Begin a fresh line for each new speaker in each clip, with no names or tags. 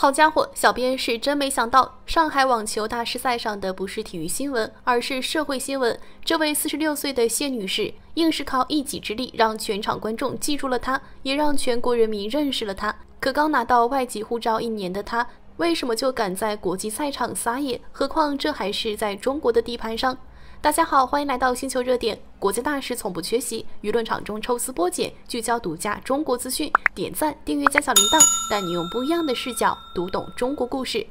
好家伙，小编是真没想到，上海网球大师赛上的不是体育新闻，而是社会新闻。这位46岁的谢女士，硬是靠一己之力让全场观众记住了她，也让全国人民认识了她。可刚拿到外籍护照1年的她，为什么就敢在国际赛场撒野？何况这还是在中国的地盘上。大家好，欢迎来到星球热点。国际大事从不缺席，舆论场中抽丝剥茧，聚焦独家中国资讯。点赞、订阅加小铃铛，带你用不一样的视角读懂中国故事。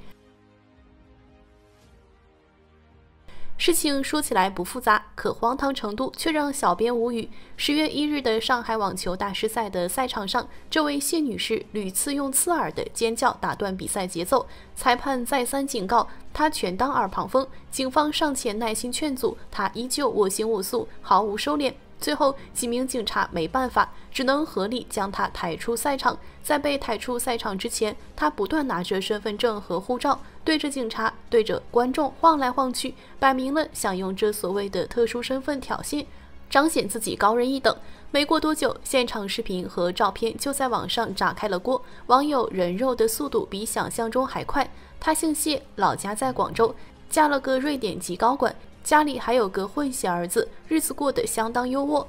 事情说起来不复杂，可荒唐程度却让小编无语。10月1日的上海网球大师赛的赛场上，这位谢女士屡次用刺耳的尖叫打断比赛节奏，裁判再三警告，她全当耳旁风。警方上前耐心劝阻，她依旧我行我素，毫无收敛。最后几名警察没办法，只能合力将他抬出赛场。在被抬出赛场之前，他不断拿着身份证和护照，对着警察、对着观众晃来晃去，摆明了想用这所谓的特殊身份挑衅，彰显自己高人一等。没过多久，现场视频和照片就在网上炸开了锅。网友人肉的速度比想象中还快。他姓谢，老家在广州，嫁了个瑞典籍高管，家里还有个混血儿子，日子过得相当优渥。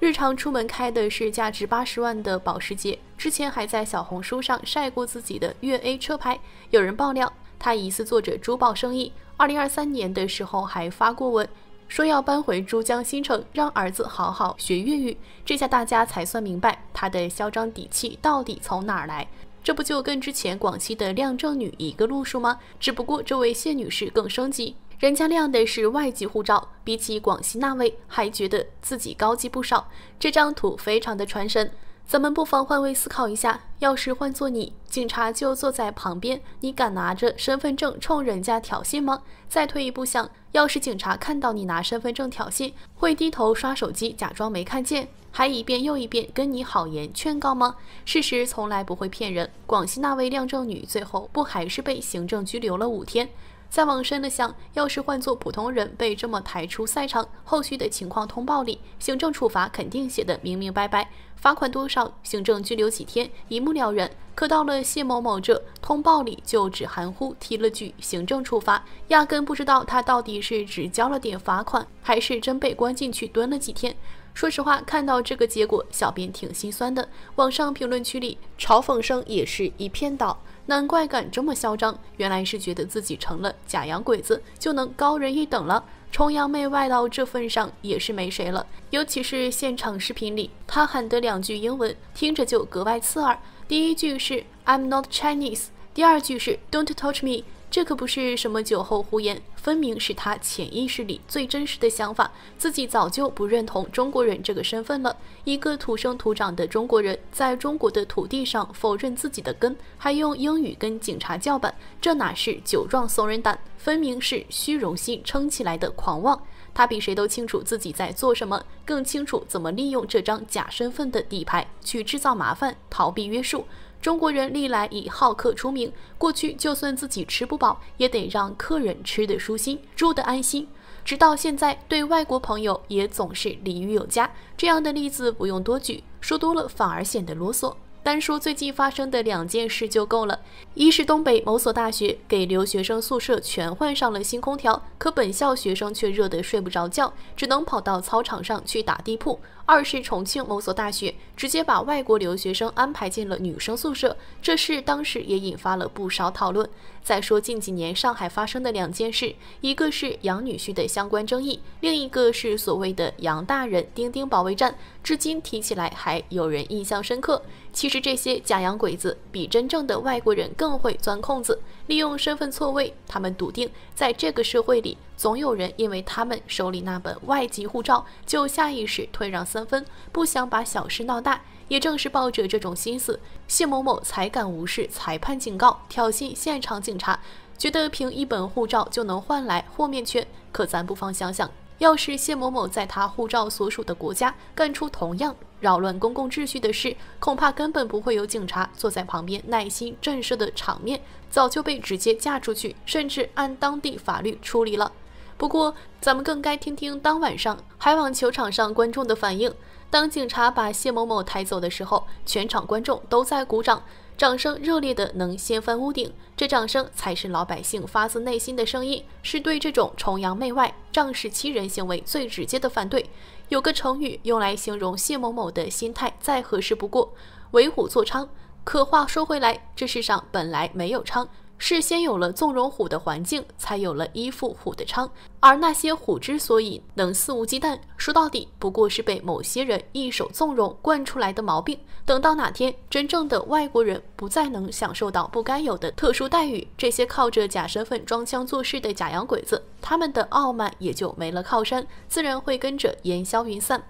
日常出门开的是价值80万的保时捷，之前还在小红书上晒过自己的粤 A 车牌。有人爆料，他疑似做着珠宝生意，2023年的时候还发过文，说要搬回珠江新城，让儿子好好学粤语。这下大家才算明白，他的嚣张底气到底从哪儿来。这不就跟之前广西的靓正女一个路数吗？只不过这位谢女士更升级，人家亮的是外籍护照，比起广西那位还觉得自己高级不少。这张图非常的传神，咱们不妨换位思考一下，要是换做你，警察就坐在旁边，你敢拿着身份证冲人家挑衅吗？再退一步想，要是警察看到你拿身份证挑衅，会低头刷手机假装没看见，还一遍又一遍跟你好言劝告吗？事实从来不会骗人，广西那位靓正女最后不还是被行政拘留了5天？再往深的想，要是换做普通人被这么抬出赛场，后续的情况通报里，行政处罚肯定写得明明白白，罚款多少，行政拘留几天，一目了然。可到了谢某某这，通报里就只含糊提了句行政处罚，压根不知道他到底是只交了点罚款，还是真被关进去蹲了几天。说实话，看到这个结果，小编挺心酸的。网上评论区里嘲讽声也是一片倒，难怪敢这么嚣张，原来是觉得自己成了假洋鬼子就能高人一等了。崇洋媚外到这份上也是没谁了，尤其是现场视频里，他喊的2句英文听着就格外刺耳。第一句是 I'm not Chinese， 第二句是 Don't touch me。这可不是什么酒后胡言，分明是他潜意识里最真实的想法，自己早就不认同中国人这个身份了。一个土生土长的中国人，在中国的土地上否认自己的根，还用英语跟警察叫板，这哪是酒壮怂人胆，分明是虚荣心撑起来的狂妄。他比谁都清楚自己在做什么，更清楚怎么利用这张假身份的底牌去制造麻烦，逃避约束。中国人历来以好客出名，过去就算自己吃不饱，也得让客人吃得舒心，住得安心。直到现在，对外国朋友也总是礼遇有加。这样的例子不用多举，说多了反而显得啰嗦。单说最近发生的2件事就够了。一是东北某所大学给留学生宿舍全换上了新空调，可本校学生却热得睡不着觉，只能跑到操场上去打地铺。二是重庆某所大学直接把外国留学生安排进了女生宿舍，这事当时也引发了不少讨论。再说近几年上海发生的2件事，一个是杨女婿的相关争议，另一个是所谓的杨大人钉钉保卫战，至今提起来还有人印象深刻。其实这些假洋鬼子比真正的外国人更会钻空子，利用身份错位。他们笃定在这个社会里，总有人因为他们手里那本外籍护照，就下意识退让3分，不想把小事闹大。也正是抱着这种心思，谢某某才敢无视裁判警告，挑衅现场警察，觉得凭一本护照就能换来豁免权。可咱不妨想想，要是谢某某在他护照所属的国家干出同样扰乱公共秩序的事，恐怕根本不会有警察坐在旁边耐心震慑的场面，早就被直接架出去，甚至按当地法律处理了。不过咱们更该听听当晚上海网球场上观众的反应。当警察把谢某某抬走的时候，全场观众都在鼓掌。掌声热烈的能掀翻屋顶，这掌声才是老百姓发自内心的声音，是对这种崇洋媚外、仗势欺人行为最直接的反对。有个成语用来形容谢某某的心态再合适不过，为虎作伥。可话说回来，这世上本来没有伥，是先有了纵容虎的环境，才有了依附虎的伥。而那些虎之所以能肆无忌惮，说到底不过是被某些人一手纵容惯出来的毛病。等到哪天真正的外国人不再能享受到不该有的特殊待遇，这些靠着假身份装腔作势的假洋鬼子，他们的傲慢也就没了靠山，自然会跟着烟消云散。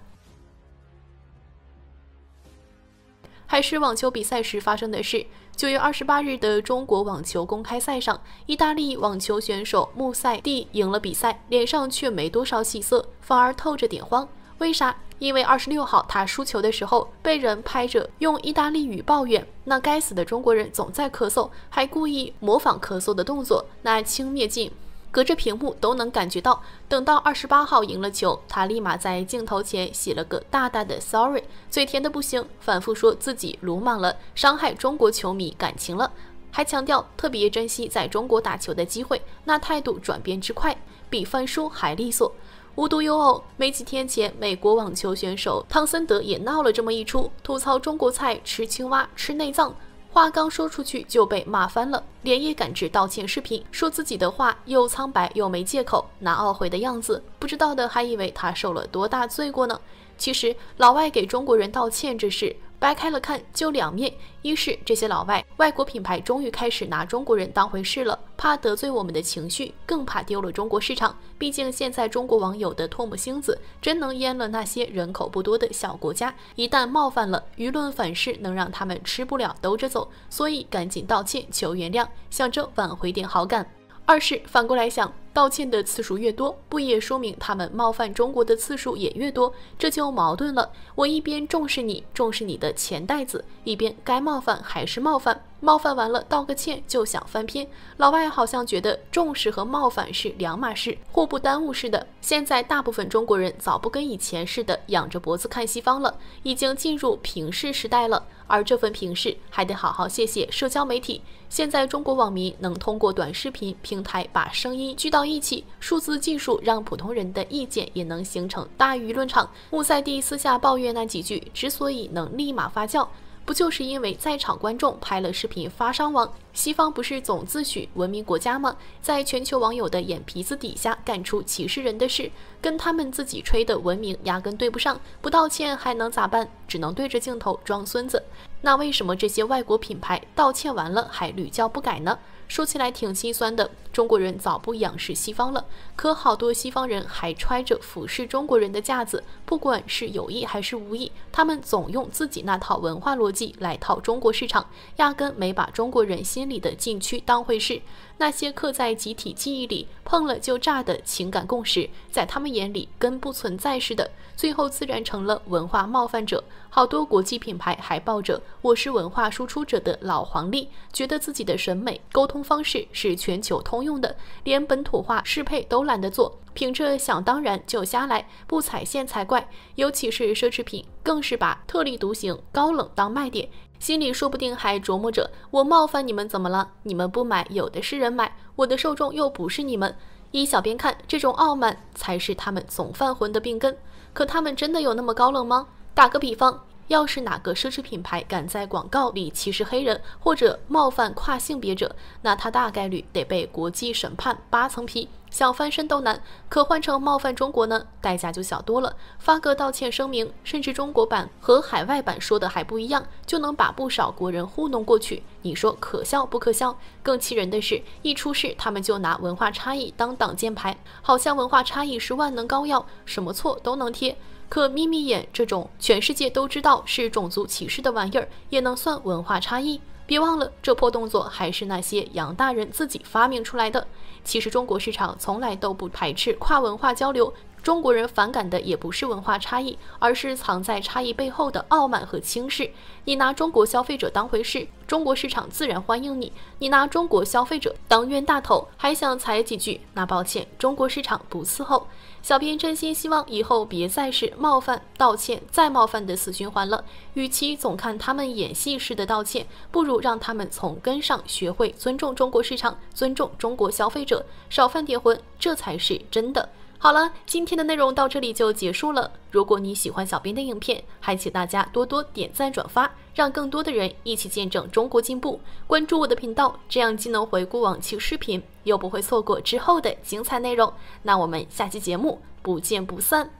还是网球比赛时发生的事。9月28日的中国网球公开赛上，意大利网球选手穆塞蒂赢了比赛，脸上却没多少喜色，反而透着点慌。为啥？因为26号他输球的时候，被人拍着用意大利语抱怨那该死的中国人总在咳嗽，还故意模仿咳嗽的动作，那轻蔑劲隔着屏幕都能感觉到。等到28号赢了球，他立马在镜头前写了个大大的 sorry， 嘴甜的不行，反复说自己鲁莽了，伤害中国球迷感情了，还强调特别珍惜在中国打球的机会，那态度转变之快，比翻书还利索。无独有偶，没几天前，美国网球选手汤森德也闹了这么一出，吐槽中国菜吃青蛙吃内脏，话刚说出去就被骂翻了，连夜赶制道歉视频，说自己的话又苍白又没借口，那懊悔的样子，不知道的还以为他受了多大罪过呢。其实老外给中国人道歉这事掰开了看就两面，一是这些外国品牌终于开始拿中国人当回事了，怕得罪我们的情绪，更怕丢了中国市场，毕竟现在中国网友的唾沫星子真能淹了那些人口不多的小国家，一旦冒犯了，舆论反噬能让他们吃不了兜着走，所以赶紧道歉求原谅，想着挽回点好感。二是反过来想，道歉的次数越多，不也说明他们冒犯中国的次数也越多？这就矛盾了。我一边重视你的钱袋子，一边该冒犯还是冒犯，冒犯完了道个歉就想翻篇。老外好像觉得重视和冒犯是两码事，互不耽误似的。现在大部分中国人早不跟以前似的仰着脖子看西方了，已经进入平视时代了。而这份平视还得好好谢谢社交媒体。现在中国网民能通过短视频平台把声音聚到一起，数字技术让普通人的意见也能形成大舆论场。穆塞蒂私下抱怨那几句之所以能立马发酵，不就是因为在场观众拍了视频发上网？西方不是总自诩文明国家吗？在全球网友的眼皮子底下干出歧视人的事，跟他们自己吹的文明压根对不上，不道歉还能咋办？只能对着镜头装孙子。那为什么这些外国品牌道歉完了还屡教不改呢？说起来挺心酸的，中国人早不仰视西方了，可好多西方人还揣着俯视中国人的架子，不管是有意还是无意，他们总用自己那套文化逻辑来套中国市场，压根没把中国人心里的禁区当回事。那些刻在集体记忆里碰了就炸的情感共识，在他们眼里跟不存在似的，最后自然成了文化冒犯者。好多国际品牌还抱着我是文化输出者的老黄历，觉得自己的审美沟通方式是全球通用的，连本土化适配都懒得做，凭着想当然就瞎来，不踩线才怪。尤其是奢侈品，更是把特立独行、高冷当卖点，心里说不定还琢磨着我冒犯你们怎么了？你们不买，有的是人买，我的受众又不是你们。依小编看，这种傲慢才是他们总犯浑的病根。可他们真的有那么高冷吗？打个比方，要是哪个奢侈品牌敢在广告里歧视黑人或者冒犯跨性别者，那他大概率得被国际审判8层皮，想翻身都难。可换成冒犯中国呢，代价就小多了，发个道歉声明，甚至中国版和海外版说的还不一样，就能把不少国人糊弄过去。你说可笑不可笑？更气人的是，一出事他们就拿文化差异当挡箭牌，好像文化差异是万能膏药，什么错都能贴。可眯眯眼这种全世界都知道是种族歧视的玩意儿，也能算文化差异？别忘了，这破动作还是那些洋大人自己发明出来的。其实中国市场从来都不排斥跨文化交流，中国人反感的也不是文化差异，而是藏在差异背后的傲慢和轻视。你拿中国消费者当回事，中国市场自然欢迎你；你拿中国消费者当冤大头，还想踩几句，那抱歉，中国市场不伺候。小编真心希望以后别再是冒犯、道歉、再冒犯的死循环了。与其总看他们演戏式的道歉，不如让他们从根上学会尊重中国市场，尊重中国消费者，少犯点浑，这才是真的。好了，今天的内容到这里就结束了。如果你喜欢小编的影片，还请大家多多点赞转发，让更多的人一起见证中国进步。关注我的频道，这样既能回顾往期视频，又不会错过之后的精彩内容。那我们下期节目不见不散。